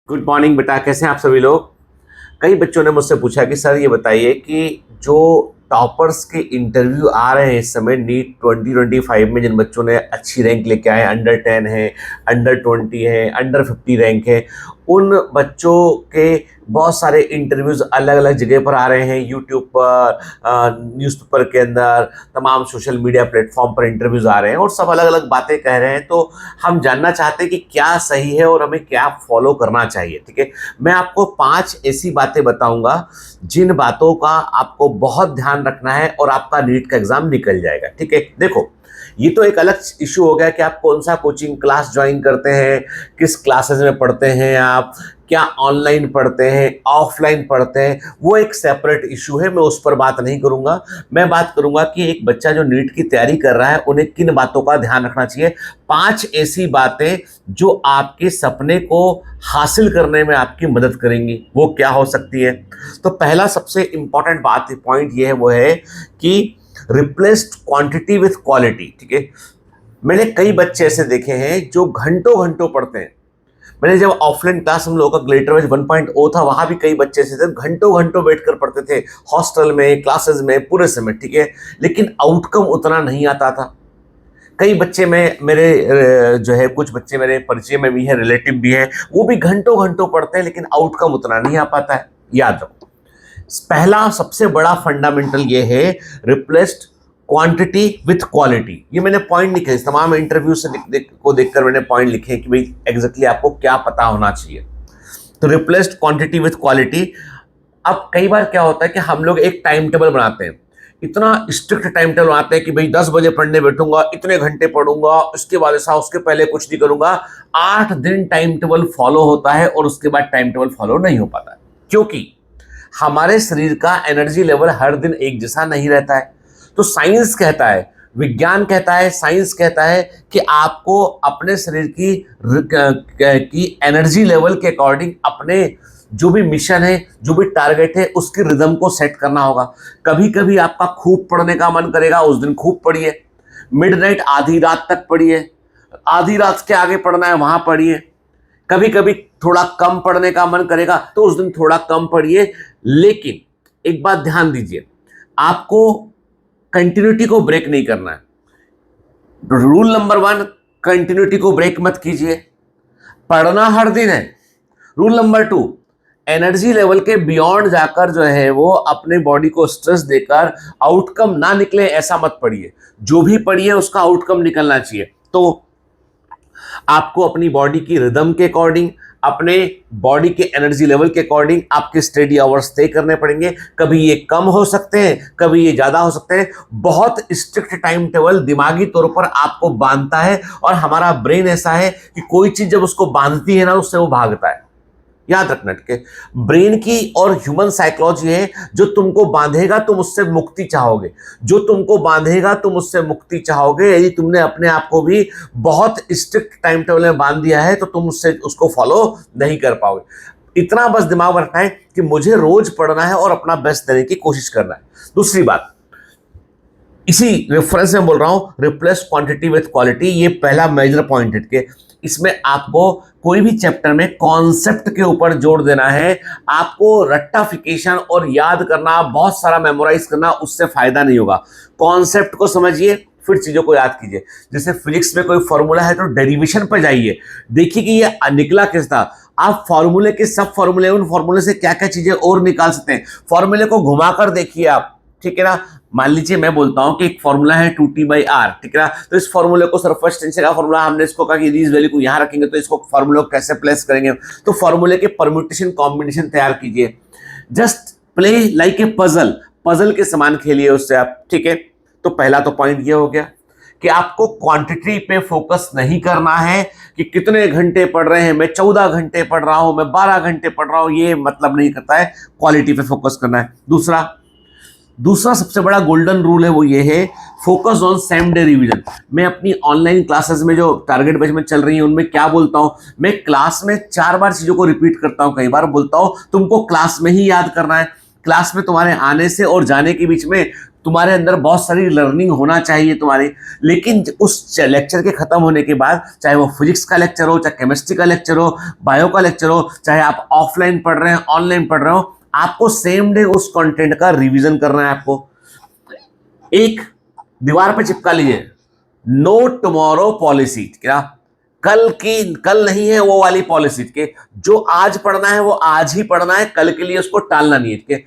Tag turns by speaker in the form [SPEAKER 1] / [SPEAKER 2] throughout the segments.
[SPEAKER 1] Good morning बेटा, कैसे हैं आप सभी लोग। कई बच्चों ने मुझसे पूछा कि सर ये बताइए कि जो टॉपर्स के इंटरव्यू आ रहे हैं इस समय नीट 2025 में, जिन बच्चों ने अच्छी रैंक लेके आए, अंडर 10 है, अंडर 20 है, अंडर 50 रैंक है, उन बच्चों के बहुत सारे इंटरव्यूज़ अलग अलग जगह पर आ रहे हैं। यूट्यूब पर, न्यूज़पेपर के अंदर, तमाम सोशल मीडिया प्लेटफॉर्म पर इंटरव्यूज़ आ रहे हैं और सब अलग अलग बातें कह रहे हैं। तो हम जानना चाहते हैं कि क्या सही है और हमें क्या फॉलो करना चाहिए। ठीक है, मैं आपको 5 ऐसी बातें बताऊंगा जिन बातों का आपको बहुत ध्यान रखना है और आपका नीट का एग्जाम निकल जाएगा। ठीक है, देखो ये तो एक अलग इशू हो गया कि आप कौन सा कोचिंग क्लास ज्वाइन करते हैं, किस क्लासेस में पढ़ते हैं, आप क्या ऑनलाइन पढ़ते हैं, ऑफलाइन पढ़ते हैं, वो एक सेपरेट इशू है। मैं उस पर बात नहीं करूंगा। मैं बात करूंगा कि एक बच्चा जो नीट की तैयारी कर रहा है उन्हें किन बातों का ध्यान रखना चाहिए। 5 ऐसी बातें जो आपके सपने को हासिल करने में आपकी मदद करेंगी, वो क्या हो सकती है। तो पहला सबसे इंपॉर्टेंट पॉइंट ये है, वो है कि रिप्लेस्ड क्वांटिटी विथ क्वालिटी। ठीक है, मैंने कई बच्चे ऐसे देखे हैं जो घंटों घंटों पढ़ते हैं। मैंने जब ऑफलाइन क्लास हम लोगों का ग्लेटर बैच 1.0 था, वहां भी कई बच्चे ऐसे थे घंटों घंटों बैठकर पढ़ते थे, हॉस्टल में, क्लासेस में, पूरे समय। ठीक है, लेकिन आउटकम उतना नहीं आता था। कई बच्चे में मेरे जो है, कुछ बच्चे मेरे परिचय में भी हैं, रिलेटिव भी हैं, वो भी घंटों घंटों पढ़ते हैं लेकिन आउटकम उतना नहीं आ पाता है। याद रखो, पहला सबसे बड़ा फंडामेंटल ये है, रिप्लेस्ड क्वांटिटी विथ क्वालिटी। ये मैंने पॉइंट लिखे, तमाम इंटरव्यू से को देखकर मैंने पॉइंट लिखे कि भाई एग्जैक्टली आपको क्या पता होना चाहिए। तो रिप्लेस्ड क्वांटिटी विथ क्वालिटी। अब कई बार क्या होता है कि हम लोग एक टाइम टेबल बनाते हैं, इतना स्ट्रिक्ट टाइम टेबल बनाते हैं कि भाई 10 बजे पढ़ने बैठूंगा, इतने घंटे पढ़ूंगा, उसके बाद ऐसा, उसके पहले कुछ नहीं करूंगा। 8 दिन टाइम टेबल फॉलो होता है और उसके बाद टाइम टेबल फॉलो नहीं हो पाता है, क्योंकि हमारे शरीर का एनर्जी लेवल हर दिन एक जैसा नहीं रहता है। तो साइंस कहता है, विज्ञान कहता है, साइंस कहता है कि आपको अपने शरीर की एनर्जी लेवल के अकॉर्डिंग अपने जो भी मिशन है, जो भी टारगेट है, उसकी रिदम को सेट करना होगा। कभी कभी आपका खूब पढ़ने का मन करेगा, उस दिन खूब पढ़िए। मिडनाइट, आधी रात तक पढ़िए। आधी रात के आगे पढ़ना है वहां पढ़िए। कभी कभी थोड़ा कम पढ़ने का मन करेगा तो उस दिन थोड़ा कम पढ़िए। लेकिन एक बात ध्यान दीजिए, आपको कंटिन्यूटी को ब्रेक नहीं करना है। रूल नंबर 1, कंटिन्यूटी को ब्रेक मत कीजिए, पढ़ना हर दिन है। रूल नंबर 2, एनर्जी लेवल के बियॉन्ड जाकर जो है वो अपने बॉडी को स्ट्रेस देकर आउटकम ना निकले ऐसा मत पढ़िए। जो भी पढ़िए उसका आउटकम निकलना चाहिए। तो आपको अपनी बॉडी की रिदम के अकॉर्डिंग, अपने बॉडी के एनर्जी लेवल के अकॉर्डिंग आपके स्टडी आवर्स तय करने पड़ेंगे। कभी ये कम हो सकते हैं, कभी ये ज्यादा हो सकते हैं। बहुत स्ट्रिक्ट टाइम टेबल दिमागी तौर पर आपको बांधता है और हमारा ब्रेन ऐसा है कि कोई चीज जब उसको बांधती है ना, उससे वो भागता है। याद रखना, ठीक है। ब्रेन की और ह्यूमन साइकोलॉजी है, जो तुमको बांधेगा तुम उससे मुक्ति चाहोगे, जो तुमको बांधेगा तुम उससे मुक्ति चाहोगे। यदि तुमने अपने आप को भी बहुत स्ट्रिक्ट टाइम टेबल में बांध दिया है तो तुम उसको फॉलो नहीं कर पाओगे। इतना बस दिमाग में रखना है कि मुझे रोज पढ़ना है और अपना बेस्ट देने की कोशिश करना है। दूसरी बात, इसी रेफरेंस में बोल रहा हूं, रिप्लेस क्वांटिटी विथ क्वालिटी। ये पहला मेजर पॉइंट है कि इसमें आपको कोई भी चैप्टर में कॉन्सेप्ट के ऊपर जोर देना है। आपको रट्टाफिकेशन और याद करना, बहुत सारा मेमोराइज करना, उससे फायदा नहीं होगा। कॉन्सेप्ट को समझिए, फिर चीजों को याद कीजिए। जैसे फिजिक्स में कोई फॉर्मूला है तो डेरिवेशन पर जाइए, देखिए कि ये निकला किस था। आप फॉर्मूले के सब फॉर्मूले, उन फॉर्मूले से क्या क्या चीजें और निकाल सकते हैं, फॉर्मूले को घुमाकर देखिए आप। ठीक है ना, मान लीजिए मैं बोलता हूं कि एक फॉर्मूला है 2t/r, ठीक है ना। तो इस फॉर्मूले को सरफेस टेंशन का फॉर्मूला, हमने इसको कहा कि इस वैल्यू को यहां रखेंगे तो इसको फॉर्मूले को कैसे प्लेस करेंगे। तो फॉर्मूले के परम्यूटेशन कॉम्बिनेशन तैयार कीजिए। Just play like a puzzle, puzzle के समान खेलिए उससे आप। ठीक है, तो पहला तो पॉइंट ये हो गया कि आपको क्वांटिटी पे फोकस नहीं करना है कि कितने घंटे पढ़ रहे हैं। मैं 14 घंटे पढ़ रहा हूं, मैं 12 घंटे पढ़ रहा हूं, ये मतलब नहीं करता है। क्वालिटी पे फोकस करना है। दूसरा सबसे बड़ा गोल्डन रूल है, वो ये है, focus on same day revision. मैं अपनी ऑनलाइन क्लासेस में जो टारगेट बैच में चल रही है उनमें क्या बोलता हूं, मैं क्लास में 4 बार चीजों को रिपीट करता हूं। कई बार बोलता हूं तुमको क्लास में ही याद करना है। क्लास में तुम्हारे आने से और जाने के बीच में तुम्हारे अंदर बहुत सारी लर्निंग होना चाहिए तुम्हारी, लेकिन उस लेक्चर के खत्म होने के बाद, चाहे वो फिजिक्स का लेक्चर हो, चाहे केमिस्ट्री का लेक्चर हो, बायो का लेक्चर हो, चाहे आप ऑफलाइन पढ़ रहे हैं ऑनलाइन पढ़ रहे हो, आपको सेम डे उस कंटेंट का रिवीजन करना है। आपको एक दीवार पे चिपका लीजिए, नो टुमारो पॉलिसी, क्या कल नहीं है वो वाली पॉलिसी के, जो आज पढ़ना है वो आज ही पढ़ना है, कल के लिए उसको टालना नहीं है।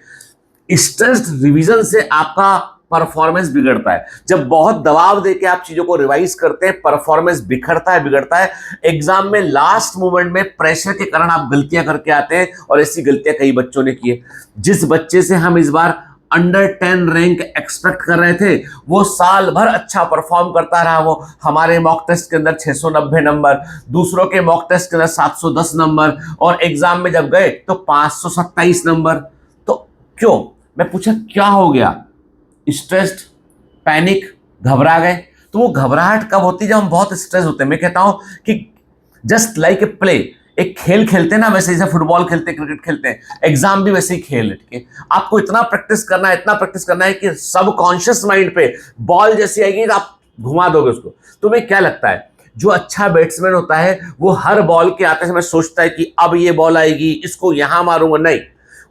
[SPEAKER 1] स्ट्रेस्ड रिवीजन से आपका परफॉर्मेंस बिगड़ता है। जब बहुत दबाव देके आप चीजों को रिवाइज करते हैं, परफॉर्मेंस बिगड़ता है। एग्जाम में लास्ट मोमेंट में प्रेशर के कारण आप गलतियां करके आते हैं, और ऐसी गलतियां कई बच्चों ने की है। जिस बच्चे से हम इस बार अंडर 10 रैंक एक्सपेक्ट कर रहे थे, वो साल भर अच्छा परफॉर्म करता रहा। वो हमारे मॉक टेस्ट के अंदर 690 नंबर, दूसरों के मॉक टेस्ट के अंदर 710 नंबर, और एग्जाम में जब गए तो 527 नंबर। तो क्यों? मैं पूछा क्या हो गया? स्ट्रेस्ड, पैनिक, घबरा गए। तो वो घबराहट कब होती है? जब हम बहुत स्ट्रेस होते हैं। मैं कहता हूं कि जस्ट लाइक ए प्ले, एक खेल खेलते हैं ना, वैसे जैसे फुटबॉल खेलते हैं, क्रिकेट खेलते हैं, एग्जाम भी वैसे ही खेल है। ठीक है, आपको इतना प्रैक्टिस करना है कि सबकॉन्शियस माइंड पे बॉल जैसी आएगी तो आप घुमा दोगे उसको। तुम्हें क्या लगता है, जो अच्छा बैट्समैन होता है वो हर बॉल के आते समय सोचता है कि अब ये बॉल आएगी, इसको यहां मारूंगा? नहीं,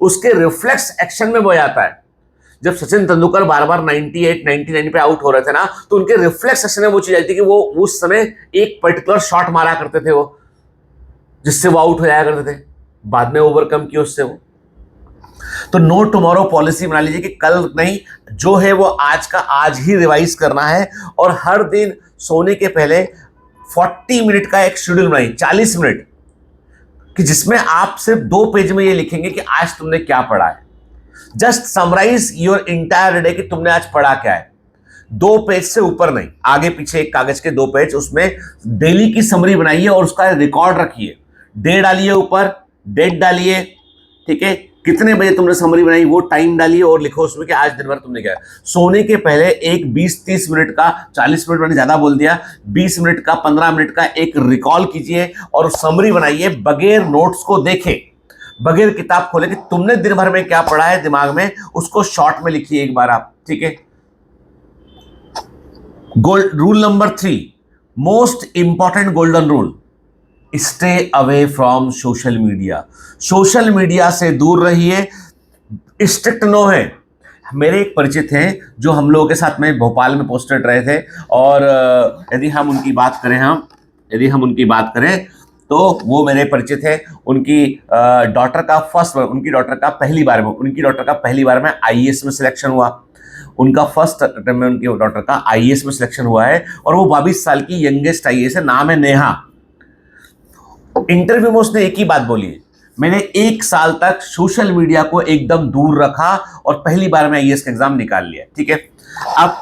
[SPEAKER 1] उसके रिफ्लेक्स एक्शन में वो आता है। जब सचिन तेंदुलकर बार बार 98, 99 पे आउट हो रहे थे ना, तो उनके रिफ्लेक्स एक्शन में वो चीज आई थी कि वो उस समय एक पर्टिकुलर शॉट मारा करते थे, वो जिससे वो आउट हो जाया करते थे। बाद में ओवरकम किया उससे वो। तो नो टुमारो पॉलिसी बना लीजिए कि कल नहीं, जो है वो आज का आज ही रिवाइज करना है। और हर दिन सोने के पहले 40 मिनट का एक शेड्यूल बनाइए, 40 मिनट, कि जिसमें आप सिर्फ 2 पेज में ये लिखेंगे कि आज तुमने क्या पढ़ा है। Just summarize your entire day कि तुमने आज पढ़ा क्या है। 2 पेज से ऊपर नहीं, आगे पीछे एक कागज के 2 पेज, उसमें डेली की समरी बनाइए और उसका रिकॉर्ड रखिए। डे डालिए, ऊपर डेट डालिए, ठीक है, कितने बजे तुमने समरी बनाई वो टाइम डालिए, और लिखो उसमें कि आज दिन भर तुमने क्या। सोने के पहले एक 20-30 मिनट का, 40 मिनट मैंने ज्यादा बोल दिया, 20 मिनट का, 15 मिनट का एक रिकॉल कीजिए और समरी बनाइए, बगैर नोट्स को देखे, बगैर किताब खोले, कि तुमने दिन भर में क्या पढ़ा है दिमाग में, उसको शॉर्ट में लिखिए एक बार आप। ठीक है। Rule number 3, most important golden rule, stay away from social media. Social media से दूर रहिए, स्ट्रिक्ट नो है। मेरे एक परिचित हैं जो हम लोगों के साथ में भोपाल में पोस्टेड रहे थे, और यदि हम उनकी बात करें तो वो मेरे परिचित है। उनकी डॉटर का पहली बार में आईएएस में सिलेक्शन हुआ। उनका फर्स्ट अटेम्प्ट में उनकी डॉटर का आईएएस में सिलेक्शन हुआ है, और वो 22 साल की यंगेस्ट आईएएस है, नाम है नेहा। इंटरव्यू में उसने एक ही बात बोली है, मैंने 1 साल तक सोशल मीडिया को एकदम दूर रखा और पहली बार में आईएएस का एग्जाम निकाल लिया। ठीक है। अब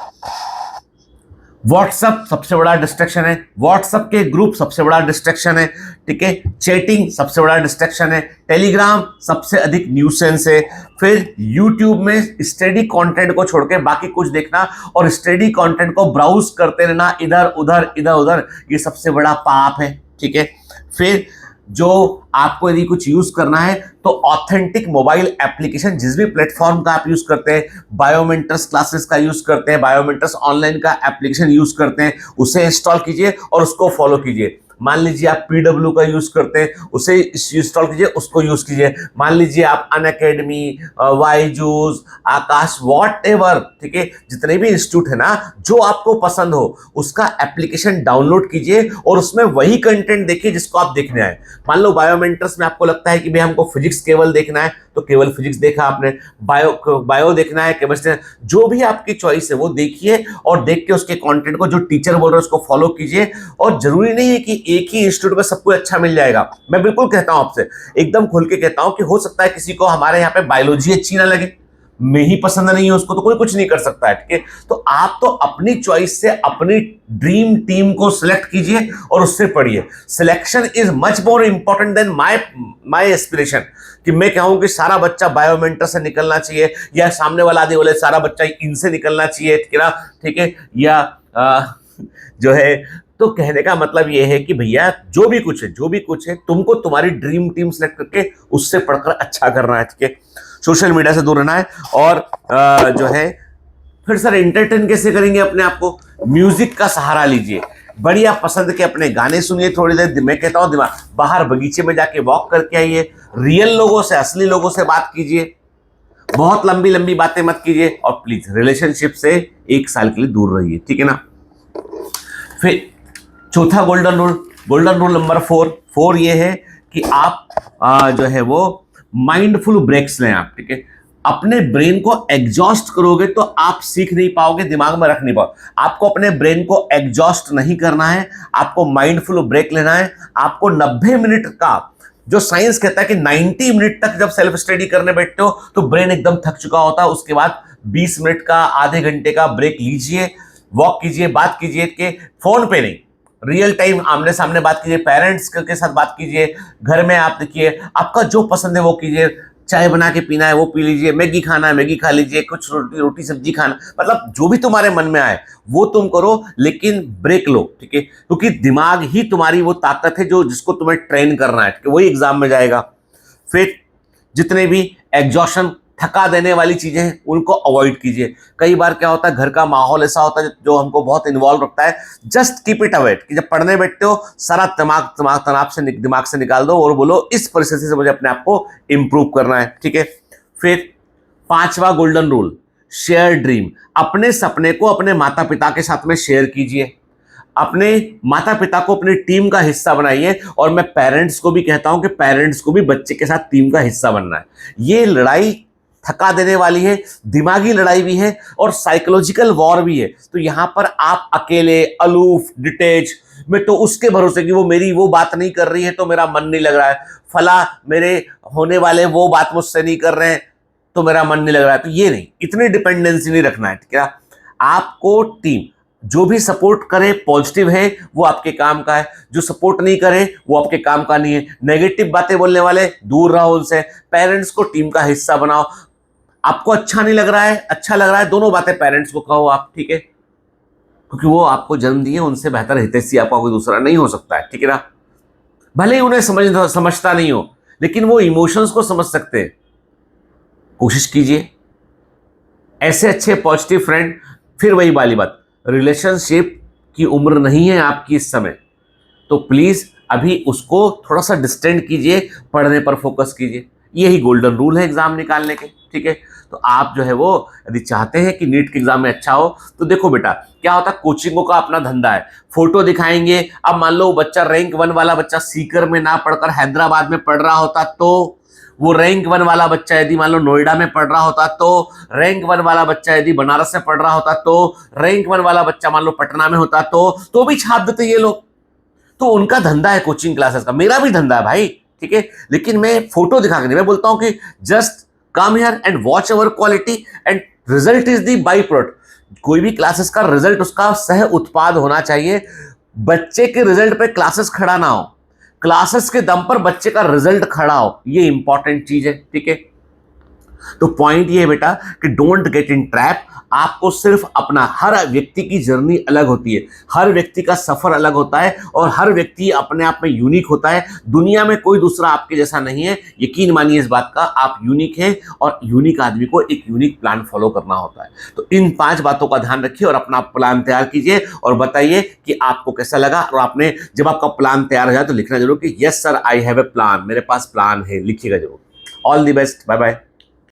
[SPEAKER 1] व्हाट्सएप सबसे बड़ा डिस्ट्रैक्शन है, व्हाट्सएप के ग्रुप सबसे बड़ा डिस्ट्रैक्शन है। ठीक है, चैटिंग सबसे बड़ा डिस्ट्रैक्शन है, टेलीग्राम सबसे अधिक न्यूसेंस है। फिर यूट्यूब में स्टडी कंटेंट को छोड़ के बाकी कुछ देखना, और स्टडी कंटेंट को ब्राउज करते रहना इधर उधर, ये सबसे बड़ा पाप है। ठीक है। फिर जो आपको यदि कुछ यूज करना है तो ऑथेंटिक मोबाइल एप्लीकेशन, जिस भी प्लेटफॉर्म का आप यूज करते हैं, बायोमेंटर्स क्लासेस का यूज करते हैं, बायोमेंटर्स ऑनलाइन का एप्लीकेशन यूज करते हैं, उसे इंस्टॉल कीजिए और उसको फॉलो कीजिए। मान लीजिए आप पीडब्ल्यू का यूज करते हैं, उसे इंस्टॉल कीजिए, उसको यूज कीजिए। मान लीजिए आप अनअकैडमी, वाईजूस, आकाश, व्हाटएवर, ठीक है, जितने भी इंस्टीट्यूट है ना, जो आपको पसंद हो उसका एप्लीकेशन डाउनलोड कीजिए और उसमें वही कंटेंट देखिए जिसको आप देखने आए। मान लो बायोमेंटर्स में आपको लगता है कि भाई हमको फिजिक्स केवल देखना है, तो केवल फिजिक्स देखा आपने, बायो देखना है, केमिस्ट्री, जो भी आपकी चॉइस है वो देखिए, और देख के उसके कंटेंट को, जो टीचर बोल रहे हैं उसको फॉलो कीजिए। और जरूरी नहीं है कि एक ही इंस्टीट्यूट में सब कुछ अच्छा मिल जाएगा। मैं बिल्कुल कहता हूं आपसे, एकदम खुल के कहता हूं कि हो सकता है किसी को हमारे यहाँ पे बायोलॉजी अच्छी ना लगे, में ही पसंद नहीं है उसको, तो कोई कुछ नहीं कर सकता है। ठीक है, तो आप तो अपनी चॉइस से अपनी ड्रीम टीम को सिलेक्ट कीजिए और उससे पढ़िए। Selection is much more important than my aspiration, कि मैं कहूं कि सारा बच्चा बायोमेंटर से निकलना चाहिए, या सामने वाला आदमी बोले सारा बच्चा इनसे निकलना चाहिए। ठीक है, या जो है, तो कहने का मतलब यह है कि भैया जो भी कुछ है तुमको तुम्हारी ड्रीम टीम सेलेक्ट करके उससे पढ़कर अच्छा करना है। ठीक है, सोशल मीडिया से दूर रहना है। और जो है, फिर सर एंटरटेन कैसे करेंगे अपने आप को? म्यूजिक का सहारा लीजिए, बढ़िया पसंद के अपने गाने सुनिए थोड़ी देर। मैं कहता हूं दिमाग बाहर बगीचे में जाके वॉक करके आइए, रियल लोगों से, असली लोगों से बात कीजिए, बहुत लंबी लंबी बातें मत कीजिए, और प्लीज रिलेशनशिप से 1 साल के लिए दूर रहिए, ठीक है ना। फिर चौथा गोल्डन रूल नंबर 4 ये है कि आप जो है वो माइंडफुल ब्रेक्स लें आप, ठीक है। अपने ब्रेन को एग्जॉस्ट करोगे तो आप सीख नहीं पाओगे, दिमाग में रख नहीं पाओगे। आपको अपने ब्रेन को एग्जॉस्ट नहीं करना है, आपको माइंडफुल ब्रेक लेना है। आपको 90 मिनट का, जो साइंस कहता है कि 90 मिनट तक जब सेल्फ स्टडी करने बैठते हो तो ब्रेन एकदम थक चुका होता है, उसके बाद 20 मिनट का, आधे घंटे का ब्रेक लीजिए, वॉक कीजिए, बात कीजिए, कि फोन पे नहीं, रियल टाइम आमने सामने बात कीजिए, पेरेंट्स के साथ बात कीजिए, घर में आप देखिए, आपका जो पसंद है वो कीजिए, चाय बना के पीना है वो पी लीजिए, मैगी खाना है मैगी खा लीजिए, कुछ रोटी सब्जी खाना, मतलब जो भी तुम्हारे मन में आए वो तुम करो, लेकिन ब्रेक लो, ठीक है। क्योंकि दिमाग ही तुम्हारी वो ताकत है जो जिसको तुम्हें ट्रेन करना है, ठीक है, वही एग्जाम में जाएगा। फिर जितने भी एग्जॉशन, थका देने वाली चीजें हैं उनको अवॉइड कीजिए। कई बार क्या होता है, घर का माहौल ऐसा होता है जो हमको बहुत इन्वॉल्व रखता है। जस्ट कीप इट अवे, कि जब पढ़ने बैठते हो सारा दिमाग से निकाल दो और बोलो इस परिस्थिति से मुझे अपने आप को इंप्रूव करना है, ठीक है। फिर 5वां गोल्डन रूल, शेयर ड्रीम। अपने सपने को अपने माता पिता के साथ में शेयर कीजिए, अपने माता पिता को अपनी टीम का हिस्सा बनाइए। और मैं पेरेंट्स को भी कहता हूं कि पेरेंट्स को भी बच्चे के साथ टीम का हिस्सा बनना है। ये लड़ाई थका देने वाली है, दिमागी लड़ाई भी है और साइकोलॉजिकल वॉर भी है। तो यहां पर आप अकेले, अलूफ, डिटेच, मैं तो उसके भरोसे कि वो मेरी वो बात नहीं कर रही है तो मेरा मन नहीं लग रहा है, फला मेरे होने वाले वो बात मुझसे नहीं कर रहे हैं तो मेरा मन नहीं लग रहा है, तो ये नहीं, इतनी डिपेंडेंसी नहीं रखना है, ठीक है। आपको टीम जो भी सपोर्ट करे पॉजिटिव है वो आपके काम का है, जो सपोर्ट नहीं करे वो आपके काम का नहीं है। नेगेटिव बातें बोलने वाले दूर रहो उनसे। पेरेंट्स को टीम का हिस्सा बनाओ। आपको अच्छा नहीं लग रहा है, अच्छा लग रहा है, दोनों बातें पेरेंट्स को कहो आप, ठीक है, क्योंकि वो आपको जन्म दिए, उनसे बेहतर हितैषी आपका कोई दूसरा नहीं हो सकता है, ठीक है ना। भले ही उन्हें समझता नहीं हो, लेकिन वो इमोशंस को समझ सकते हैं। कोशिश कीजिए ऐसे अच्छे पॉजिटिव फ्रेंड। फिर वही वाली बात, रिलेशनशिप की उम्र नहीं है आपकी इस समय, तो प्लीज अभी उसको थोड़ा सा डिस्टेंट कीजिए, पढ़ने पर फोकस कीजिए। यही गोल्डन रूल है एग्जाम निकालने के, ठीक है। तो आप जो है वो यदि चाहते हैं कि नीट के एग्जाम में अच्छा हो, तो देखो बेटा क्या होता है, कोचिंगों का अपना धंधा है, फोटो दिखाएंगे। अब मान लो बच्चा रैंक 1 वाला बच्चा सीकर में ना पढ़कर हैदराबाद में पढ़ रहा होता, तो वो रैंक 1 वाला बच्चा यदि मान लो नोएडा में पढ़ रहा होता, तो रैंक 1 वाला बच्चा यदि बनारस में पढ़ रहा होता, तो रैंक 1 वाला बच्चा मान लो पटना में होता, तो भी छाप देते ये लोग। तो उनका धंधा है कोचिंग क्लासेस का, मेरा भी धंधा है भाई, ठीक है। लेकिन मैं फोटो दिखा के नहीं, मैं बोलता हूं कि just come here and watch our quality and result is the by product. कोई भी क्लासेस का रिजल्ट उसका सह उत्पाद होना चाहिए। बच्चे के रिजल्ट पे क्लासेस खड़ा ना हो, क्लासेस के दम पर बच्चे का रिजल्ट खड़ा हो, ये इंपॉर्टेंट चीज है, ठीक है। तो पॉइंट ये है बेटा कि डोंट गेट इन ट्रैप। आपको सिर्फ अपना, हर व्यक्ति की जर्नी अलग होती है, हर व्यक्ति का सफर अलग होता है और हर व्यक्ति अपने आप में यूनिक होता है। दुनिया में कोई दूसरा आपके जैसा नहीं है, यकीन मानिए इस बात का, आप यूनिक हैं और यूनिक आदमी को एक यूनिक प्लान फॉलो करना होता है। तो इन 5 बातों का ध्यान रखिए और अपना प्लान तैयार कीजिए और बताइए कि आपको कैसा लगा। और आपने जब आपका प्लान तैयार हो जाए तो लिखना जरूर कि yes sir I have a plan, मेरे पास प्लान है, लिखिएगा जरूर। All the best, bye bye.